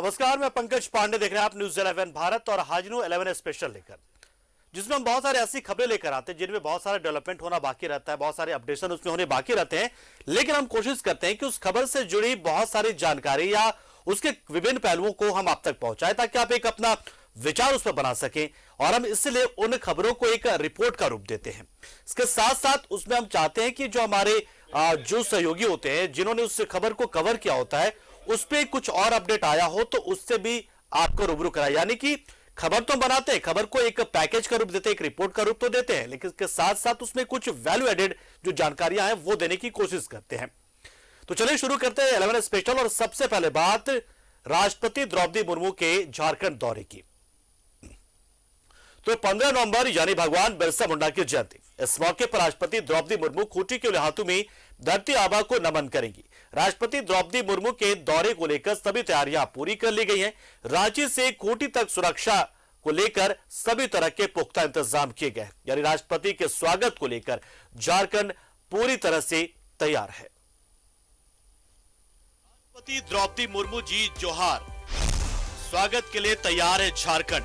नमस्कार, मैं पंकज पांडे, देख रहे हैं आप न्यूज़ 11 भारत और हाजिर हूं 11 स्पेशल लेकर, जिसमें हम बहुत सारे ऐसी खबरें लेकर आते हैं जिनमें बहुत सारा डेवलपमेंट होना बाकी रहता है, बहुत सारे अपडेशन उसमें होने बाकी रहते हैं। लेकिन हम कोशिश करते हैं कि उस खबर से जुड़ी बहुत सारी जानकारी या उसके विभिन्न पहलुओं को हम आप तक पहुंचाएं ताकि आप एक अपना विचार उस पर बना सकें। और हम इसलिए उन खबरों को एक रिपोर्ट का रूप देते हैं। इसके साथ साथ उसमें हम चाहते हैं कि जो हमारे जो सहयोगी होते हैं, जिन्होंने उस खबर को कवर किया होता है, उस पर कुछ और अपडेट आया हो तो उससे भी आपको रूबरू कराया। यानी कि खबर तो बनाते हैं, खबर को एक पैकेज का रूप देते हैं, एक रिपोर्ट का रूप तो देते हैं, लेकिन इसके साथ साथ उसमें कुछ वैल्यू एडेड जो जानकारियां हैं वो देने की कोशिश करते हैं। तो चलिए शुरू करते हैं 11 स्पेशल। और सबसे पहले बात राष्ट्रपति द्रौपदी मुर्मू के झारखंड दौरे की। तो 15 नवंबर यानी भगवान बिरसा मुंडा की जयंती, इस मौके पर राष्ट्रपति द्रौपदी मुर्मू खूंटी के उलिहातू में धरती आबा को नमन करेंगी। राष्ट्रपति द्रौपदी मुर्मू के दौरे को लेकर सभी तैयारियां पूरी कर ली गई हैं। रांची से खूंटी तक सुरक्षा को लेकर सभी तरह के पुख्ता इंतजाम किए गए, यानी राष्ट्रपति के स्वागत को लेकर झारखंड पूरी तरह से तैयार है। राष्ट्रपति द्रौपदी मुर्मू जी जोहार, स्वागत के लिए तैयार है झारखंड।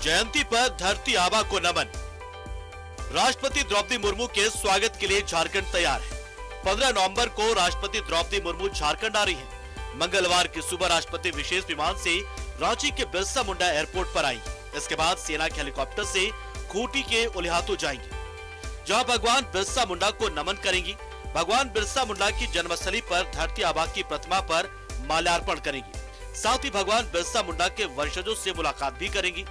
जयंती पर धरती आबा को नमन। राष्ट्रपति द्रौपदी मुर्मू के स्वागत के लिए झारखंड तैयार है। 15 नवंबर को राष्ट्रपति द्रौपदी मुर्मू झारखंड आ रही हैं। मंगलवार की सुबह राष्ट्रपति विशेष विमान से रांची के बिरसा मुंडा एयरपोर्ट पर आएंगी। इसके बाद सेना के हेलीकॉप्टर से खूंटी के उलिहातू जाएंगी, जहां भगवान बिरसा मुंडा को नमन करेंगी। भगवान बिरसा मुंडा की जन्मस्थली पर धरती आबा की प्रतिमा पर माल्यार्पण करेंगी। साथ ही भगवान बिरसा मुंडा के वंशजों से मुलाकात भी करेंगी।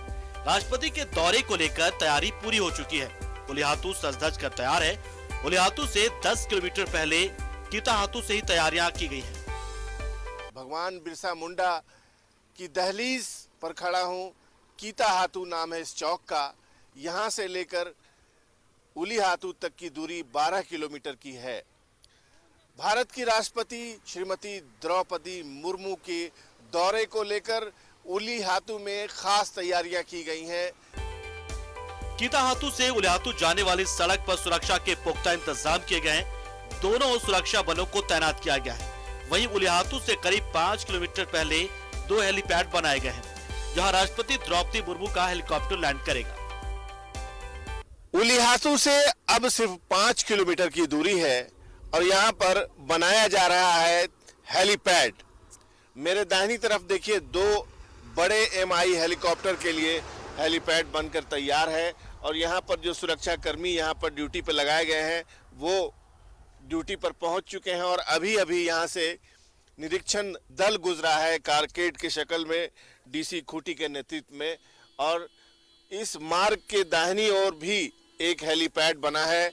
राष्ट्रपति के दौरे को लेकर तैयारी पूरी हो चुकी है। उलिहातू सज धज कर तैयार है। उलिहातू से 10 किलोमीटर पहले कीताहातू से ही तैयारियां की गई हैं। भगवान बिरसा मुंडा की दहलीज पर खड़ा हूं। कीताहातू नाम है इस चौक का। यहां से लेकर उलिहातू तक की दूरी 12 किलोमीटर की है। भारत की राष्ट्रपति श्रीमती द्रौपदी मुर्मू के दौरे को लेकर उलिहातू में खास तैयारियां की गई हैं। कीताहातू से उलिहातू जाने वाली सड़क पर सुरक्षा के पुख्ता इंतजाम किए गए हैं। दोनों सुरक्षा बलों को तैनात किया गया है। वहीं उलिहातू से करीब 5 किलोमीटर पहले 2 हेलीपैड बनाए गए हैं, जहां राष्ट्रपति द्रौपदी मुर्मू का हेलीकॉप्टर लैंड करेगा। उलिहातू से अब सिर्फ 5 किलोमीटर की दूरी है और यहाँ पर बनाया जा रहा है हेलीपैड। मेरे दाहिनी तरफ देखिए, 2 बड़े MI हेलीकॉप्टर के लिए हेलीपैड बनकर तैयार है और यहाँ पर जो सुरक्षा कर्मी यहाँ पर ड्यूटी पर लगाए गए हैं वो ड्यूटी पर पहुँच चुके हैं और अभी अभी यहाँ से निरीक्षण दल गुजरा है कारकेड के शक्ल में, DC खूंटी के नेतृत्व में। और इस मार्ग के दाहिनी ओर भी एक हेलीपैड बना है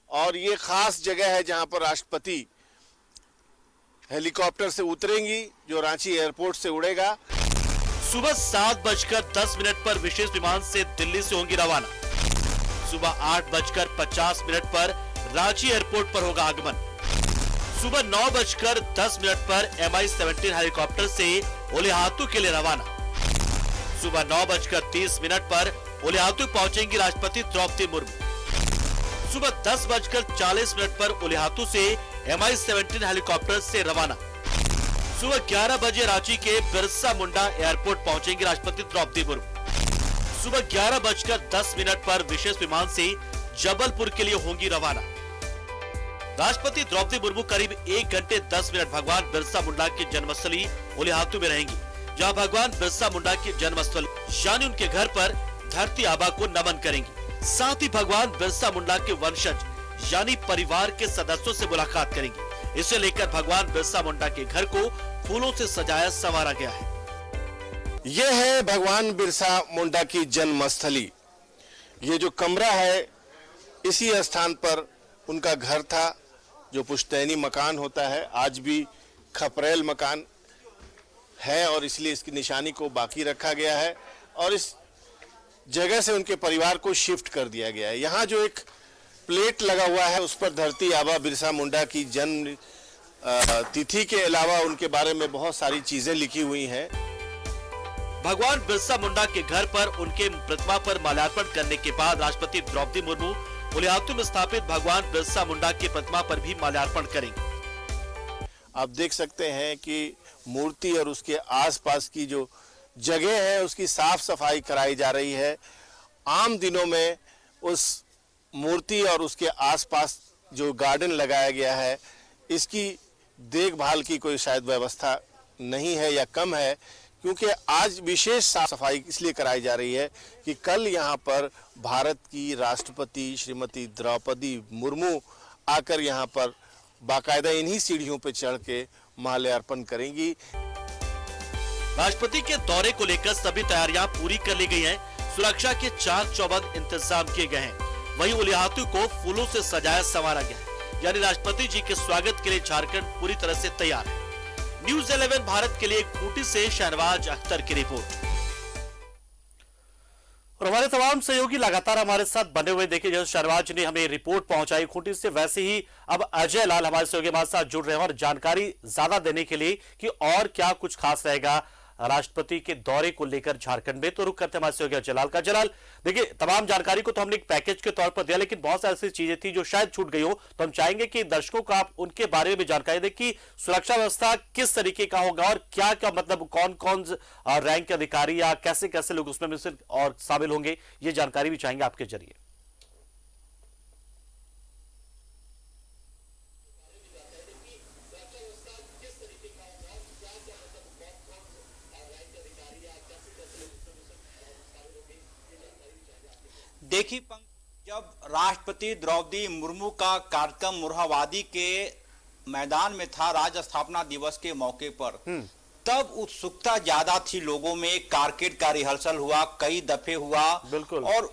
और ये खास जगह है जहाँ पर राष्ट्रपति हेलीकॉप्टर से उतरेंगी, जो रांची एयरपोर्ट से उड़ेगा। सुबह 7:10 पर विशेष विमान से दिल्ली से होंगी रवाना। सुबह 8:50 पर रांची एयरपोर्ट पर होगा आगमन। सुबह 9:10 पर MI-17 हेलीकॉप्टर से उलिहातू के लिए रवाना। सुबह 9:30 पर उलिहातू पहुंचेंगी राष्ट्रपति द्रौपदी मुर्मू। सुबह 10:40 पर उलिहातू से MI-17 हेलीकॉप्टर से रवाना। सुबह 11 बजे रांची के बिरसा मुंडा एयरपोर्ट पहुंचेंगी राष्ट्रपति द्रौपदी मुर्मू। सुबह 11:10 पर विशेष विमान से जबलपुर के लिए होंगी रवाना। राष्ट्रपति द्रौपदी मुर्मू करीब 1 घंटे 10 मिनट भगवान बिरसा मुंडा की जन्मस्थली उलिहातू में रहेंगी, जहां भगवान बिरसा मुंडा की जन्मस्थल यानी उनके घर पर धरती आबा को नमन करेंगी। साथ ही भगवान बिरसा मुंडा के वंशज यानी परिवार के सदस्यों से मुलाकात करेंगी। इसे लेकर भगवान बिरसा मुंडा के घर को फूलों से सजाया संवारा गया है। यह है भगवान बिरसा मुंडा की जन्मस्थली। ये जो कमरा है, इसी स्थान पर उनका घर था, जो पुश्तैनी मकान होता है। आज भी खपरेल मकान है और इसलिए इसकी निशानी को बाकी रखा गया है और इस जगह से उनके परिवार को शिफ्ट कर दिया गया है। यहाँ जो एक प्लेट लगा हुआ है, उस पर धरती आबा बिरसा मुंडा की जन्म तिथि के अलावा उनके बारे में बहुत सारी चीजें लिखी हुई हैं। भगवान बिरसा मुंडा के घर पर उनके प्रतिमा पर माल्यार्पण करने के बाद राष्ट्रपति द्रौपदी मुर्मू उलिहातू में स्थापित भगवान बिरसा मुंडा की प्रतिमा पर भी माल्यार्पण करेंगे। आप देख सकते हैं कि मूर्ति और उसके आसपास की जो जगह है उसकी साफ सफाई कराई जा रही है। आम दिनों में उस मूर्ति और उसके आसपास जो गार्डन लगाया गया है इसकी देखभाल की कोई शायद व्यवस्था नहीं है या कम है, क्योंकि आज विशेष साफ सफाई इसलिए कराई जा रही है कि कल यहाँ पर भारत की राष्ट्रपति श्रीमती द्रौपदी मुर्मू आकर यहाँ पर बाकायदा इन्हीं सीढ़ियों पर चढ़ के माल्यार्पण करेंगी। राष्ट्रपति के दौरे को लेकर सभी तैयारियां पूरी कर ली गई हैं। सुरक्षा के चाक चौबंद इंतजाम किए गए हैं। वहीं उलियातू को फूलों से सजाया संवारा गया है, यानी राष्ट्रपति जी के स्वागत के लिए झारखंड पूरी तरह से तैयार है। न्यूज़ 11 भारत के लिए खूंटी से शहनवाज अख्तर की रिपोर्ट। और हमारे तमाम सहयोगी लगातार हमारे साथ बने हुए, देखिए जैसे शहनवाज ने हमें रिपोर्ट पहुंचाई खूंटी से, वैसे ही अब अजय लाल हमारे सहयोगी हमारे साथ जुड़ रहे हैं और जानकारी ज्यादा देने के लिए कि और क्या कुछ खास रहेगा राष्ट्रपति के दौरे को लेकर झारखंड में। तो रुक करते हमारे सहयोगी अजय लाल का। जलाल, देखिए तमाम जानकारी को तो हमने एक पैकेज के तौर पर दिया, लेकिन बहुत सारी ऐसी चीजें थी जो शायद छूट गई हो, तो हम चाहेंगे कि दर्शकों को आप उनके बारे में भी जानकारी दें कि सुरक्षा व्यवस्था किस तरीके का होगा और क्या क्या, मतलब कौन कौन रैंक के अधिकारी या कैसे कैसे लोग उसमें और शामिल होंगे, ये जानकारी भी चाहेंगे आपके जरिए। देखिए, जब राष्ट्रपति द्रौपदी मुर्मू का कार्यक्रम मुरहाबादी के मैदान में था राज्य स्थापना दिवस के मौके पर, तब उत्सुकता ज्यादा थी लोगों में। कारकेड का रिहर्सल हुआ, कई दफे हुआ, बिल्कुल, और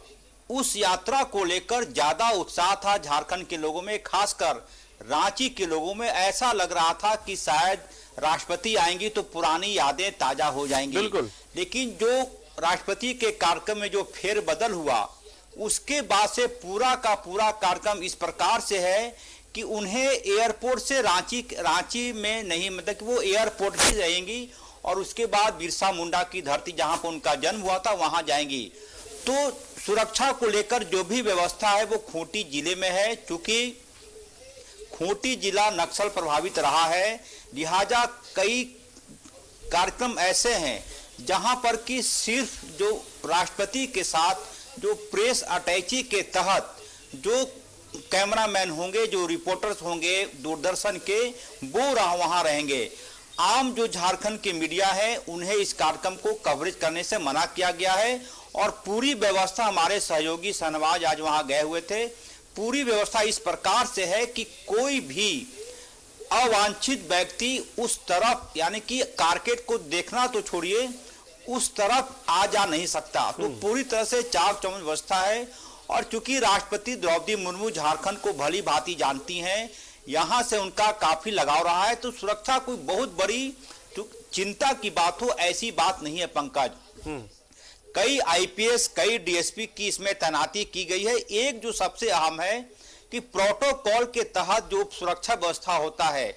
उस यात्रा को लेकर ज्यादा उत्साह था झारखंड के लोगों में, खासकर रांची के लोगों में। ऐसा लग रहा था कि शायद राष्ट्रपति आएंगी तो पुरानी यादें ताजा हो जाएंगी। बिल्कुल। लेकिन जो राष्ट्रपति के कार्यक्रम में जो फेरबदल हुआ, उसके बाद से पूरा का पूरा कार्यक्रम इस प्रकार से है कि उन्हें एयरपोर्ट से रांची में नहीं, मतलब कि वो एयरपोर्ट ही रहेंगी और उसके बाद बिरसा मुंडा की धरती जहां पर उनका जन्म हुआ था वहां जाएंगी। तो सुरक्षा को लेकर जो भी व्यवस्था है वो खूंटी जिले में है। चूंकि खूंटी जिला नक्सल प्रभावित रहा है, लिहाजा कई कार्यक्रम ऐसे हैं जहां पर कि सिर्फ जो राष्ट्रपति के साथ जो प्रेस अटैची के तहत जो कैमरामैन होंगे, जो रिपोर्टर्स होंगे दूरदर्शन के, वो वहां रहेंगे। आम जो झारखंड के मीडिया है उन्हें इस कार्यक्रम को कवरेज करने से मना किया गया है और पूरी व्यवस्था, हमारे सहयोगी शहनवाज आज वहां गए हुए थे, पूरी व्यवस्था इस प्रकार से है कि कोई भी अवांछित व्यक्ति उस तरफ, यानी कि कारकेड को देखना तो छोड़िए, उस तरफ आ जा नहीं सकता। तो पूरी तरह से चाक चौबंद व्यवस्था है। और चूंकि राष्ट्रपति द्रौपदी मुर्मू झारखंड को भली भांति जानती हैं, यहां से उनका काफी लगाव रहा है, तो सुरक्षा कोई बहुत बड़ी चिंता की बात हो ऐसी बात नहीं है पंकज। कई आईपीएस, कई डीएसपी की इसमें तैनाती की गई है। एक जो सबसे अहम है कि प्रोटोकॉल के तहत जो सुरक्षा व्यवस्था होता है,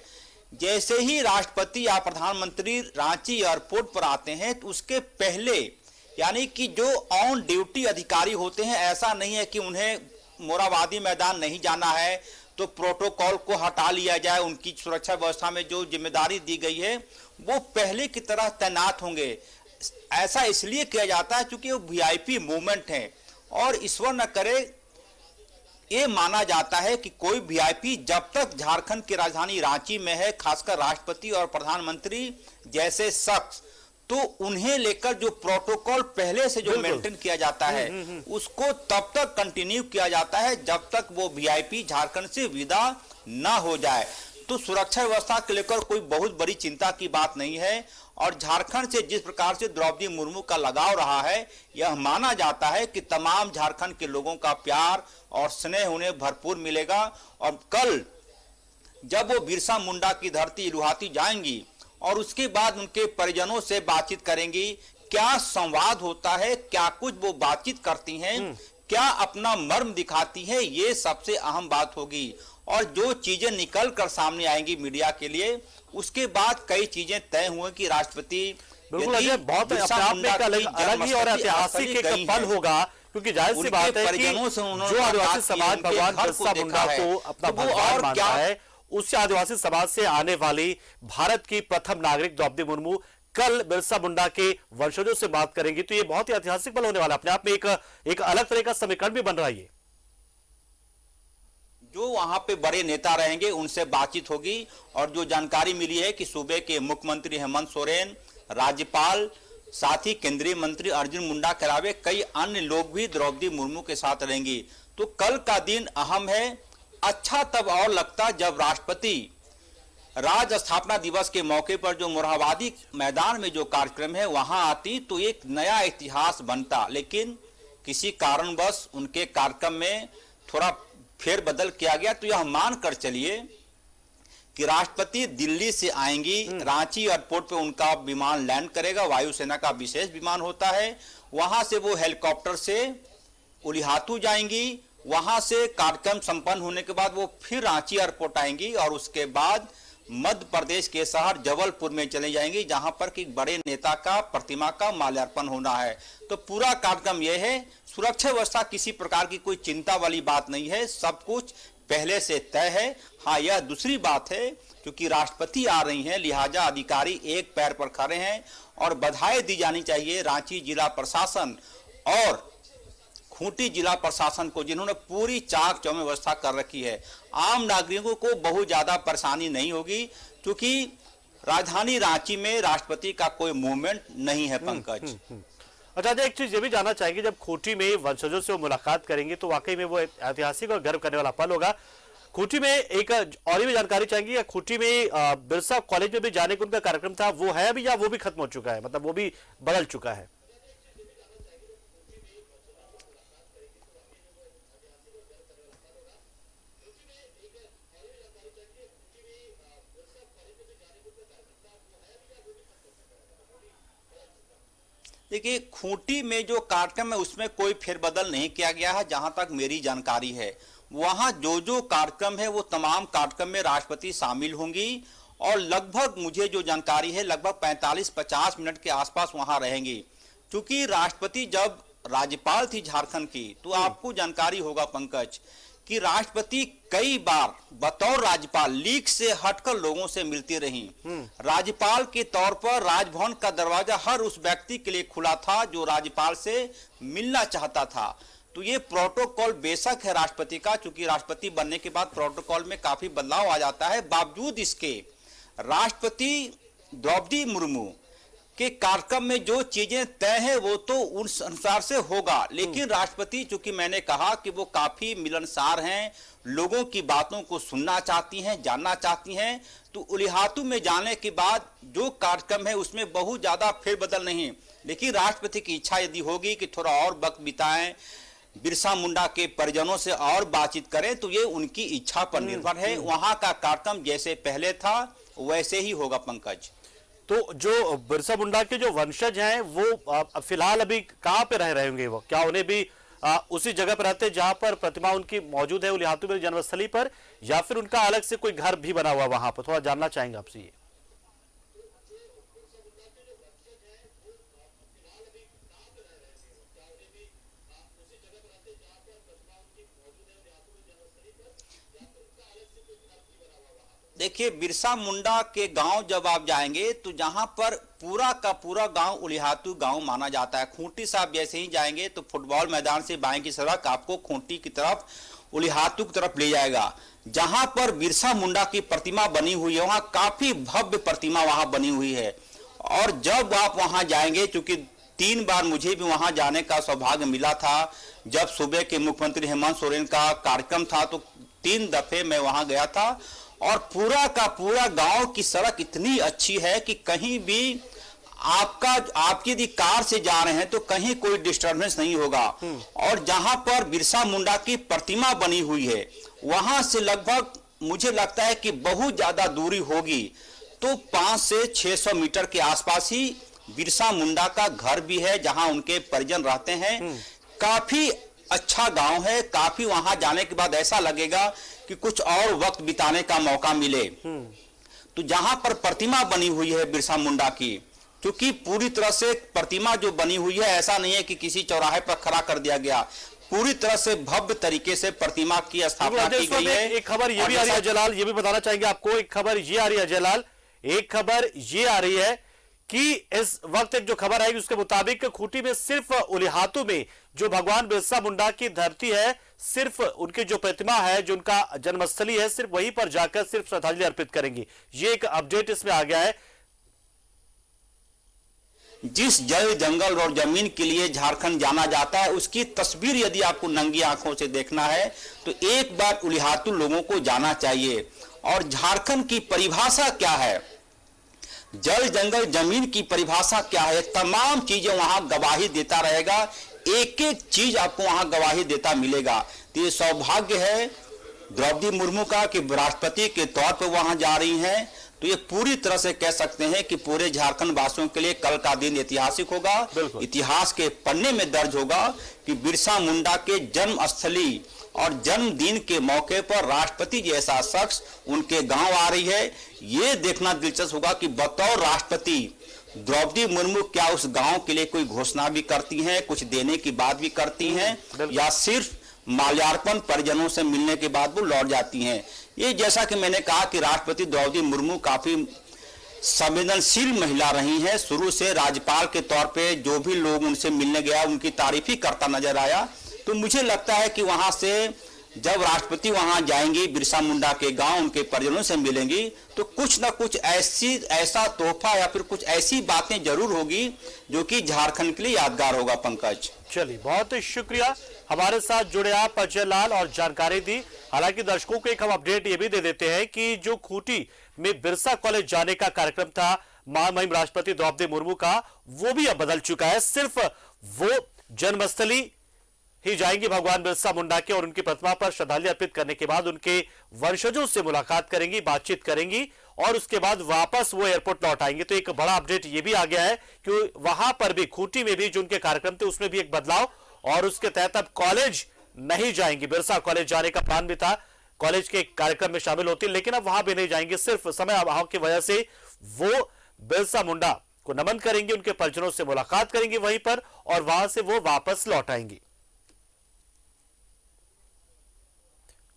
जैसे ही राष्ट्रपति या प्रधानमंत्री रांची एयरपोर्ट पर आते हैं तो उसके पहले, यानी कि जो ऑन ड्यूटी अधिकारी होते हैं, ऐसा नहीं है कि उन्हें मोरहाबादी मैदान नहीं जाना है तो प्रोटोकॉल को हटा लिया जाए। उनकी सुरक्षा व्यवस्था में जो जिम्मेदारी दी गई है वो पहले की तरह तैनात होंगे। ऐसा इसलिए किया जाता है क्योंकि वो वीआईपी मूवमेंट है और ईश्वर न करे ये माना जाता है कि कोई वीआईपी जब तक झारखंड की राजधानी रांची में है, खासकर राष्ट्रपति और प्रधानमंत्री जैसे शख्स, तो उन्हें लेकर जो प्रोटोकॉल पहले से जो मेंटेन किया जाता है उसको तब तक कंटिन्यू किया जाता है जब तक वो वीआईपी झारखंड से विदा ना हो जाए। तो सुरक्षा व्यवस्था को लेकर कोई बहुत बड़ी चिंता की बात नहीं है। और झारखंड से जिस प्रकार से द्रौपदी मुर्मू का लगाव रहा है, यह माना जाता है कि तमाम झारखंड के लोगों का प्यार और स्नेह उन्हें भरपूर मिलेगा। और कल जब वो बिरसा मुंडा की धरती लुहाती जाएंगी और उसके बाद उनके परिजनों से बातचीत करेंगी, क्या संवाद होता है, क्या कुछ वो बातचीत करती हैं, क्या अपना मर्म दिखाती है, ये सबसे अहम बात होगी। और जो चीजें निकल कर सामने आएंगी मीडिया के लिए, उसके बाद कई चीजें तय हुए कि राष्ट्रपति बिल्कुल अजय, बहुत अलग ही और ऐतिहासिक एक पल होगा, क्योंकि जाहिर सी बात है कि जो आदिवासी समाज भगवान बिरसा मुंडा को अपना भगवान मानता है, उस आदिवासी समाज से आने वाली भारत की प्रथम नागरिक द्रौपदी मुर्मू कल बिरसा मुंडा के वंशजों से बात करेंगी। तो ये बहुत ही ऐतिहासिक पल होने वाला, अपने आप में एक अलग तरह का समीकरण भी बन रहा है। जो वहां पे बड़े नेता रहेंगे उनसे बातचीत होगी और जो जानकारी मिली है कि सूबे के मुख्यमंत्री हेमंत सोरेन, राज्यपाल, साथ ही केंद्रीय मंत्री अर्जुन मुंडा के अलावा कई अन्य लोग भी द्रौपदी मुर्मू के साथ रहेंगी। तो कल का दिन अहम है। अच्छा तब और लगता जब राष्ट्रपति राज्य स्थापना दिवस के मौके पर जो मोरहाबादी मैदान में जो कार्यक्रम है वहां आती तो एक नया इतिहास बनता, लेकिन किसी कारणवश उनके कार्यक्रम में थोड़ा फेरबदल किया गया। तो यह मानकर चलिए कि राष्ट्रपति दिल्ली से आएंगी, रांची एयरपोर्ट पे उनका विमान लैंड करेगा, वायुसेना का विशेष विमान होता है, वहां से वो हेलीकॉप्टर से उलिहातू जाएंगी, वहां से कार्यक्रम संपन्न होने के बाद वो फिर रांची एयरपोर्ट आएंगी और उसके बाद मध्य प्रदेश के शहर जबलपुर में चले जाएंगी, जहां पर कि बड़े नेता का प्रतिमा का माल्यार्पण होना है। तो पूरा कार्यक्रम यह है, सुरक्षा व्यवस्था किसी प्रकार की कोई चिंता वाली बात नहीं है, सब कुछ पहले से तय है। हाँ, यह दूसरी बात है क्योंकि राष्ट्रपति आ रही हैं, लिहाजा अधिकारी एक पैर पर खड़े हैं और बधाई दी जानी चाहिए रांची जिला प्रशासन और खूंटी जिला प्रशासन को, जिन्होंने पूरी चाक चौबंद व्यवस्था कर रखी है। आम नागरिकों को बहुत ज्यादा परेशानी नहीं होगी क्योंकि राजधानी रांची में राष्ट्रपति का कोई मूवमेंट नहीं है। पंकज, अच्छा, एक चीज ये भी जानना चाहेंगे, जब खूंटी में वंशजों से वो मुलाकात करेंगे तो वाकई में वो ऐतिहासिक और गर्व करने वाला पल होगा। खूंटी में एक और भी जानकारी चाहेंगे या खूंटी में बिरसा कॉलेज में भी जाने का उनका कार्यक्रम था, वो है अभी या वो भी खत्म हो चुका है, मतलब वो भी बदल चुका है? देखिए, खूंटी में जो कार्यक्रम है उसमें कोई फेरबदल नहीं किया गया है। जहां तक मेरी जानकारी है वहां जो कार्यक्रम है वो तमाम कार्यक्रम में राष्ट्रपति शामिल होंगी और लगभग मुझे जो जानकारी है लगभग 45-50 मिनट के आसपास वहां रहेंगी। क्योंकि राष्ट्रपति जब राज्यपाल थी झारखंड की, तो आपको जानकारी होगा पंकज कि राष्ट्रपति कई बार बतौर राज्यपाल लीक से हटकर लोगों से मिलती रही। राज्यपाल के तौर पर राजभवन का दरवाजा हर उस व्यक्ति के लिए खुला था जो राज्यपाल से मिलना चाहता था। तो ये प्रोटोकॉल बेशक है राष्ट्रपति का, क्योंकि राष्ट्रपति बनने के बाद प्रोटोकॉल में काफी बदलाव आ जाता है। बावजूद इसके राष्ट्रपति द्रौपदी मुर्मू के कार्यक्रम में जो चीजें तय है वो तो उस अनुसार से होगा, लेकिन राष्ट्रपति, चूंकि मैंने कहा कि वो काफी मिलनसार हैं, लोगों की बातों को सुनना चाहती हैं, जानना चाहती हैं, तो उलिहातू में जाने के बाद जो कार्यक्रम है उसमें बहुत ज्यादा फेरबदल नहीं। लेकिन राष्ट्रपति की इच्छा यदि होगी कि थोड़ा और वक्त बिताएं, बिरसा मुंडा के परिजनों से और बातचीत करें, तो ये उनकी इच्छा पर निर्भर है। वहां का कार्यक्रम जैसे पहले था वैसे ही होगा। पंकज, तो जो बिरसा मुंडा के जो वंशज हैं वो फिलहाल अभी कहाँ पे रह रहे होंगे? वो क्या उन्हें भी उसी जगह पर रहते जहां पर प्रतिमा उनकी मौजूद है उलिहातू में जन्मस्थली पर, या फिर उनका अलग से कोई घर भी बना हुआ वहां पर? थोड़ा जानना चाहेंगे आपसे ये। देखिए, बिरसा मुंडा के गांव जब आप जाएंगे तो जहां पर पूरा का पूरा गांव उलिहातू गांव माना जाता है। खूंटी से आप जैसे ही जाएंगे तो फुटबॉल मैदान से बाएं की सड़क आपको खूंटी की तरफ, उलिहातू की तरफ ले जाएगा। जहां पर बिरसा मुंडा की प्रतिमा बनी हुई है वहां काफी भव्य प्रतिमा वहां बनी हुई है। और जब आप वहां जाएंगे, चूंकि 3 बार मुझे भी वहां जाने का सौभाग्य मिला था, जब सूबे के मुख्यमंत्री हेमंत सोरेन का कार्यक्रम था तो 3 दफे मैं वहां गया था। और पूरा का पूरा गांव की सड़क इतनी अच्छी है कि कहीं भी आपकी यदि कार से जा रहे हैं तो कहीं कोई डिस्टरबेंस नहीं होगा। और जहां पर बिरसा मुंडा की प्रतिमा बनी हुई है वहां से लगभग मुझे लगता है कि बहुत ज्यादा दूरी होगी, तो 500 से 600 मीटर के आसपास ही बिरसा मुंडा का घर भी है जहां उनके परिजन रहते हैं। काफी अच्छा गांव है, काफी वहां जाने के बाद ऐसा लगेगा कि कुछ और वक्त बिताने का मौका मिले। तो जहां पर प्रतिमा बनी हुई है बिरसा मुंडा की, क्योंकि पूरी तरह से प्रतिमा जो बनी हुई है ऐसा नहीं है कि किसी चौराहे पर खड़ा कर दिया गया, पूरी तरह से भव्य तरीके से प्रतिमा की स्थापना की गई है। एक खबर ये भी आ रही है जलाल, ये भी बताना चाहेंगे आपको, एक खबर ये आ रही है जलाल, एक खबर ये आ रही है कि इस वक्त एक जो खबर आई उसके मुताबिक खूंटी में सिर्फ उलिहातू में जो भगवान बिरसा मुंडा की धरती है, सिर्फ उनकी जो प्रतिमा है, जो उनका जन्मस्थली है, सिर्फ वहीं पर जाकर सिर्फ श्रद्धांजलि अर्पित करेंगी। ये एक अपडेट इसमें आ गया है। जिस जल जंगल और जमीन के लिए झारखंड जाना जाता है, उसकी तस्वीर यदि आपको नंगी आंखों से देखना है तो एक बार उलिहातू लोगों को जाना चाहिए। और झारखंड की परिभाषा क्या है, जल जंगल जमीन की परिभाषा क्या है, तमाम चीजें वहां गवाही देता रहेगा, एक एक चीज आपको वहां गवाही देता मिलेगा। तो ये सौभाग्य है द्रौपदी मुर्मू का कि राष्ट्रपति के तौर पर वहां जा रही हैं। तो ये पूरी तरह से कह सकते हैं कि पूरे झारखंड वासियों के लिए कल का दिन ऐतिहासिक होगा। इतिहास के पन्ने में दर्ज होगा कि बिरसा मुंडा के जन्म स्थली और जन्मदिन के मौके पर राष्ट्रपति जैसा शख्स उनके गांव आ रही है। ये देखना दिलचस्प होगा कि बतौर राष्ट्रपति द्रौपदी मुर्मू क्या उस गांव के लिए कोई घोषणा भी करती हैं, कुछ देने की बात भी करती हैं, या सिर्फ माल्यार्पण परिजनों से मिलने के बाद वो लौट जाती हैं। ये जैसा कि मैंने कहा कि राष्ट्रपति द्रौपदी मुर्मू काफी संवेदनशील महिला रही है। शुरू से राज्यपाल के तौर पे जो भी लोग उनसे मिलने गया उनकी तारीफ ही करता नजर आया। तो मुझे लगता है कि वहां से जब राष्ट्रपति वहां जाएंगी, बिरसा मुंडा के गांव उनके परिजनों से मिलेंगी, तो कुछ ना कुछ ऐसा तोहफा या फिर कुछ ऐसी बातें जरूर होगी जो कि झारखंड के लिए यादगार होगा। पंकज, चलिए बहुत शुक्रिया हमारे साथ जुड़े आप अजय लाल और जानकारी दी। हालांकि दर्शकों को एक हम अपडेट ये भी दे देते हैं कि जो खूंटी में बिरसा कॉलेज जाने का कार्यक्रम था महामहिम राष्ट्रपति द्रौपदी मुर्मू का, वो भी अब बदल चुका है। सिर्फ वो जन्मस्थली ही जाएंगी भगवान बिरसा मुंडा के और उनकी प्रतिमा पर श्रद्धांजलि अर्पित करने के बाद उनके वंशजों से मुलाकात करेंगी, बातचीत करेंगी और उसके बाद वापस वो एयरपोर्ट लौट आएंगे। तो एक बड़ा अपडेट ये भी आ गया है कि वहां पर भी खूंटी में भी जो उनके कार्यक्रम थे उसमें भी एक बदलाव, और उसके तहत अब कॉलेज नहीं जाएंगी। बिरसा कॉलेज जाने का प्लान भी था, कॉलेज के कार्यक्रम में शामिल होती, लेकिन अब वहां भी नहीं जाएंगे। सिर्फ समय अभाव की वजह से वो बिरसा मुंडा को नमन करेंगे, उनके परिजनों से मुलाकात करेंगे वहीं पर और वहां से वो वापस लौट आएंगी।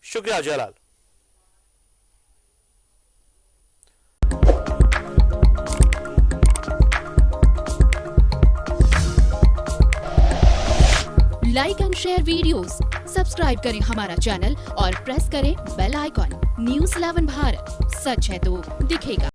शुक्रिया Jaylal. Like and share videos, subscribe करें हमारा चैनल और प्रेस करें बेल आइकॉन। न्यूज़ 11 भारत, सच है तो दिखेगा।